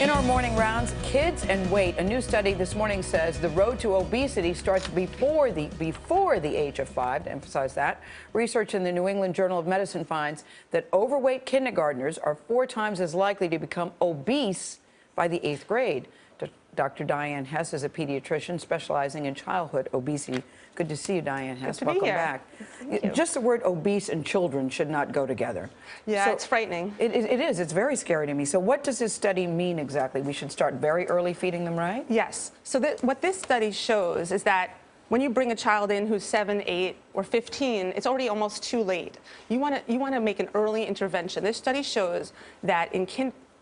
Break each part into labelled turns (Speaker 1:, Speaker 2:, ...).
Speaker 1: In our morning rounds, kids and weight. A new study this morning says the road to obesity starts before the age of 5, to emphasize that. Research in the New England Journal of Medicine finds that overweight kindergartners are 4 times as likely to become obese by the 8th grade. Dr. Diane Hess is a pediatrician specializing in childhood obesity. Good to see you, Diane Hess.
Speaker 2: Good to be
Speaker 1: Welcome
Speaker 2: here.
Speaker 1: back.
Speaker 2: Thank you.
Speaker 1: Just the word obese and children should not go together.
Speaker 2: Yeah,
Speaker 1: So
Speaker 2: it's frightening.
Speaker 1: It is. It's very scary to me. So what does this study mean exactly? We should start very early feeding them, right?
Speaker 2: Yes. So what this study shows is that when you bring a child in who's 7, 8, or 15, it's already almost too late. You want to make an early intervention. This study shows that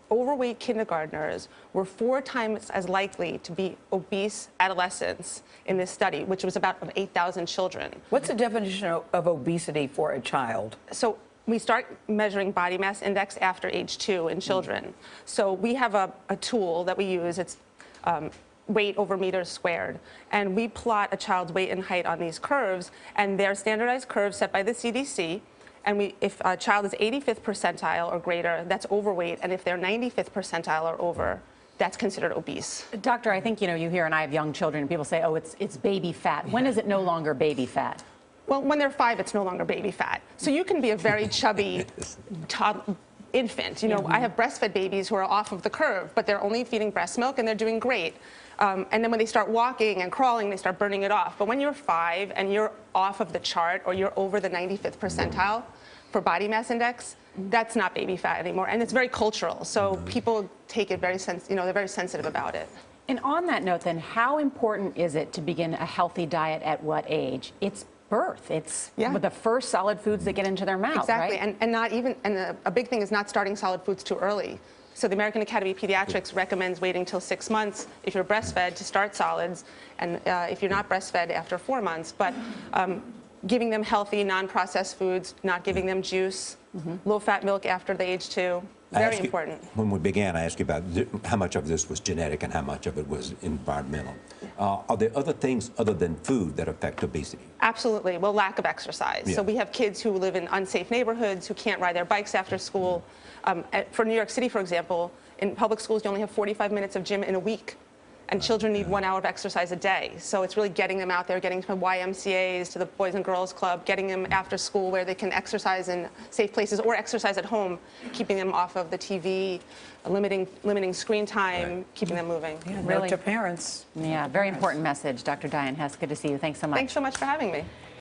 Speaker 2: overweight kindergartners were 4 times as likely to be obese adolescents in this study, which was about 8,000 children.
Speaker 1: What's the definition of obesity for a child?
Speaker 2: So we start measuring body mass index after age 2 in children. So we have a tool that we use. It's weight over meters squared. And we plot a child's weight and height on these curves, and they're standardized curves set by the CDC. And if a child is 85th percentile or greater, that's overweight. And if they're 95th percentile or over, that's considered obese.
Speaker 3: Doctor, I think, you hear, and I have young children, and people say, oh, it's baby fat. When is it no longer baby fat?
Speaker 2: Well, when they're 5, it's no longer baby fat. So you can be a very chubby infant. I have breastfed babies who are off of the curve, but they're only feeding breast milk and they're doing great. And then when they start walking and crawling, they start burning it off. But when you're 5 and you're off of the chart or you're over the 95th percentile for body mass index, that's not baby fat anymore. And it's very cultural. So people take it they're very sensitive about it.
Speaker 3: And on that note, then, how important is it to begin a healthy diet at what age? It's birth. It's the first solid foods that get into their mouth,
Speaker 2: exactly.
Speaker 3: right?
Speaker 2: And a big thing is not starting solid foods too early. So the American Academy of Pediatrics recommends waiting till 6 months if you're breastfed to start solids, and if you're not breastfed, after 4 months. But giving them healthy, non-processed foods, not giving them juice, low-fat milk after the age 2, very important.
Speaker 4: When we began, I asked you about how much of this was genetic and how much of it was environmental. Are there other things other than food that affect obesity?
Speaker 2: Absolutely. Well, lack of exercise. Yeah. So we have kids who live in unsafe neighborhoods, who can't ride their bikes after school. For New York City, for example, in public schools, you only have 45 minutes of gym in a week. And children need 1 hour of exercise a day. So it's really getting them out there, getting to YMCAs, to the Boys and Girls Club, getting them after school where they can exercise in safe places or exercise at home, keeping them off of the TV, limiting screen time, keeping them moving.
Speaker 1: Yeah, really. To parents.
Speaker 3: Yeah, very important message. Dr. Diane Hess, good to see you. Thanks so much.
Speaker 2: Thanks so much for having me.